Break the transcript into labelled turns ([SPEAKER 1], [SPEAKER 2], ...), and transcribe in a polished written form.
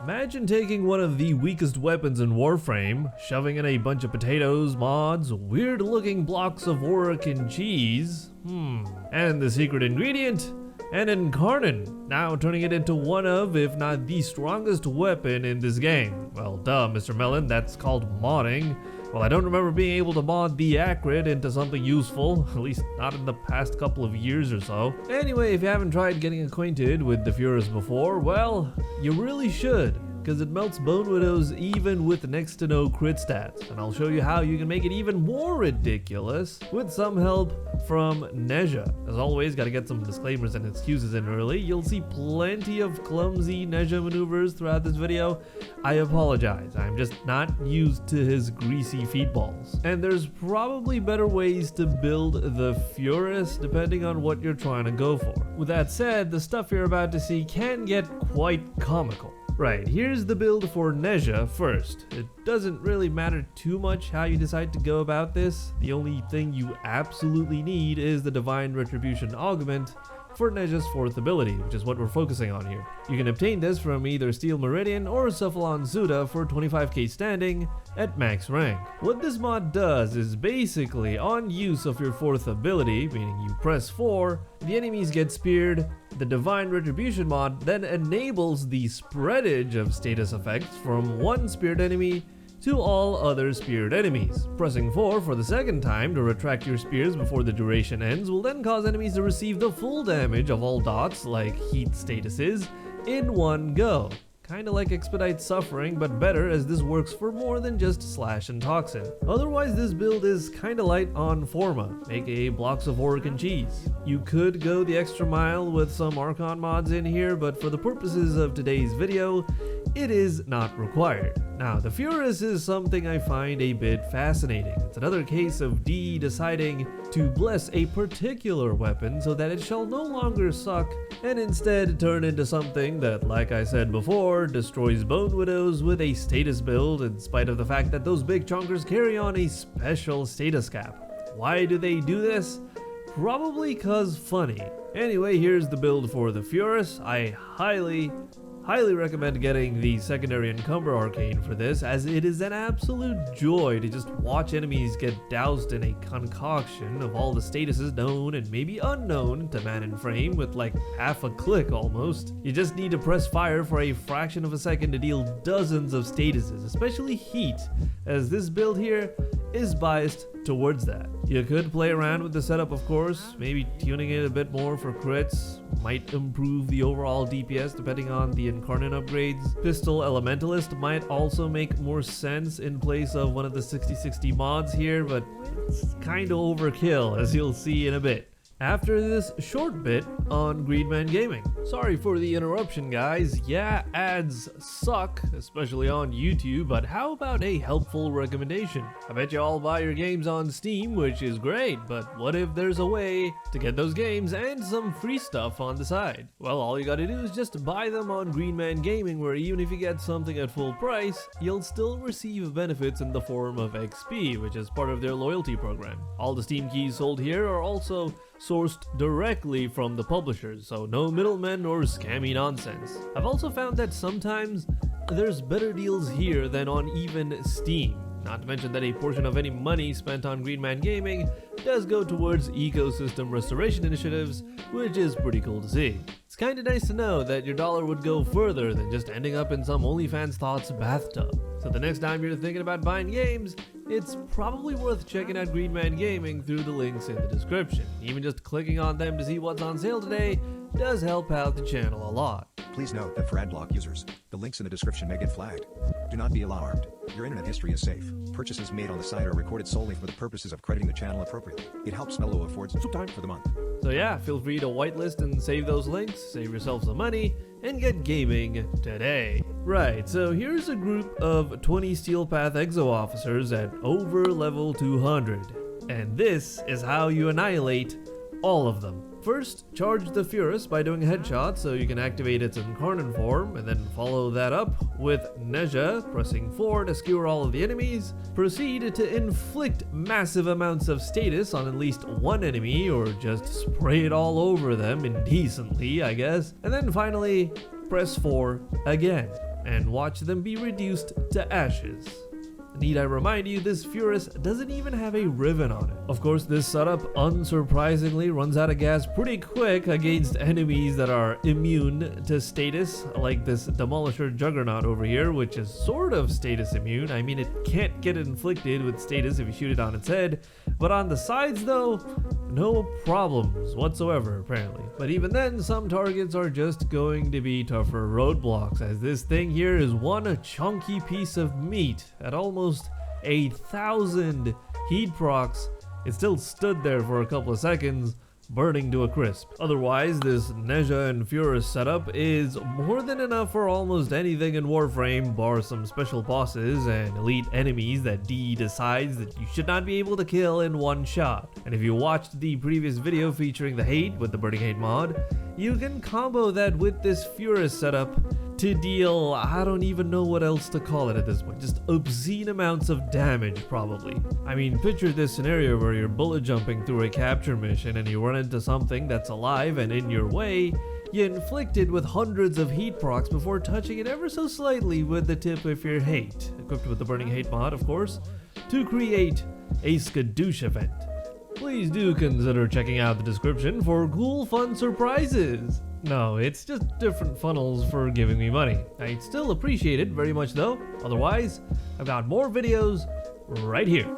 [SPEAKER 1] Imagine taking one of the weakest weapons in Warframe, shoving in a bunch of potatoes, mods, weird looking blocks of work and cheese, and the secret ingredient, an incarnate, now turning it into one of, if not the strongest weapon in this game. Well, duh, Mr. Melon, that's called modding. Well, I don't remember being able to mod the Acrid into something useful, at least not in the past couple of years or so. Anyway, if you haven't tried getting acquainted with the Furis before, well, you really should, because it melts Bone Widows even with next to no crit stats, and I'll show you how you can make it even more ridiculous with some help from Nezha. As always, gotta get some disclaimers and excuses in early. You'll see plenty of clumsy Nezha maneuvers throughout this video. I apologize, I'm just not used to his greasy feet balls. And there's probably better ways to build the Furis depending on what you're trying to go for. With that said, the stuff you're about to see can get quite comical. Right, here's the build for Nezha first. It doesn't really matter too much how you decide to go about this. The only thing you absolutely need is the Divine Retribution Augment for Nezha's 4th ability, which is what we're focusing on here. You can obtain this from either Steel Meridian or Cephalon Zuda for 25k standing at max rank. What this mod does is basically, on use of your 4th ability, meaning you press 4, the enemies get speared. The Divine Retribution mod then enables the spreadage of status effects from one speared enemy to all other speared enemies. Pressing 4 for the second time to retract your spears before the duration ends will then cause enemies to receive the full damage of all dots, like heat statuses, in one go. Kinda like Expedite Suffering, but better, as this works for more than just Slash and Toxin. Otherwise, this build is kinda light on Forma, aka blocks of work and cheese. You could go the extra mile with some Archon mods in here, but for the purposes of today's video, it is not required. Now, the Furis is something I find a bit fascinating. It's another case of D deciding to bless a particular weapon so that it shall no longer suck and instead turn into something that, like I said before, destroys Bone Widows with a status build in spite of the fact that those big chunkers carry on a special status cap. Why do they do this? Probably cause funny. Anyway, here's the build for the Furis. I highly recommend getting the secondary Encumber Arcane for this, as it is an absolute joy to just watch enemies get doused in a concoction of all the statuses known and maybe unknown to man in frame with like half a click almost. You just need to press fire for a fraction of a second to deal dozens of statuses, especially heat, as this build here is biased towards that. You could play around with the setup, of course, maybe tuning it a bit more for crits might improve the overall DPS depending on the incarnate upgrades. Pistol Elementalist might also make more sense in place of one of the 60/60 mods here, but it's kinda overkill, as you'll see in a bit after this short bit on Greenman Gaming. Sorry for the interruption, guys. Yeah, ads suck, especially on YouTube, but how about a helpful recommendation? I bet you all buy your games on Steam, which is great, but what if there's a way to get those games and some free stuff on the side? Well, all you gotta do is just buy them on Greenman Gaming, where even if you get something at full price, you'll still receive benefits in the form of XP, which is part of their loyalty program. All the Steam keys sold here are also sourced directly from the publishers, so no middlemen or scammy nonsense. I've also found that sometimes there's better deals here than on even Steam. Not to mention that a portion of any money spent on Greenman Gaming does go towards ecosystem restoration initiatives, which is pretty cool to see. It's kinda nice to know that your dollar would go further than just ending up in some OnlyFans Thoughts bathtub. So the next time you're thinking about buying games, it's probably worth checking out Greenman Gaming through the links in the description. Even just clicking on them to see what's on sale today does help out the channel a lot.
[SPEAKER 2] Please note that for adblock users, the links in the description may get flagged. Do not be alarmed. Your internet history is safe. Purchases made on the site are recorded solely for the purposes of crediting the channel appropriately. It helps Mello afford some time for the month.
[SPEAKER 1] So yeah, feel free to whitelist and save those links, save yourself some money, and get gaming today. Right, so here's a group of 20 Steel Path Exo officers at over level 200. And this is how you annihilate all of them. First, charge the Furis by doing a headshot so you can activate its incarnate form, and then follow that up with Nezha, pressing 4 to skewer all of the enemies. Proceed to inflict massive amounts of status on at least one enemy, or just spray it all over them indecently, I guess. And then finally, press 4 again. and watch them be reduced to ashes. Need I remind you, this Furis doesn't even have a ribbon on it. Of course, this setup unsurprisingly runs out of gas pretty quick against enemies that are immune to status, like this Demolisher Juggernaut over here, which is sort of status immune. I mean, it can't get inflicted with status if you shoot it on its head, but on the sides though, no problems whatsoever apparently. But even then, some targets are just going to be tougher roadblocks, as this thing here is one chunky piece of meat at almost 1,000 heat procs. It still stood there for a couple of seconds, burning to a crisp. Otherwise, this Nezha and Furis setup is more than enough for almost anything in Warframe, bar some special bosses and elite enemies that DE decides that you should not be able to kill in one shot. And if you watched the previous video featuring the hate with the Burning Hate mod, you can combo that with this Furis setup to deal, I don't even know what else to call it at this point, just obscene amounts of damage probably. I mean, picture this scenario where you're bullet jumping through a capture mission and you run into something that's alive and in your way, you inflict it with hundreds of heat procs before touching it ever so slightly with the tip of your hate, equipped with the Burning Hate mod of course, to create a skadoosh event. Please do consider checking out the description for cool fun surprises. No, it's just different funnels for giving me money. I'd still appreciate it very much though. Otherwise, I've got more videos right here.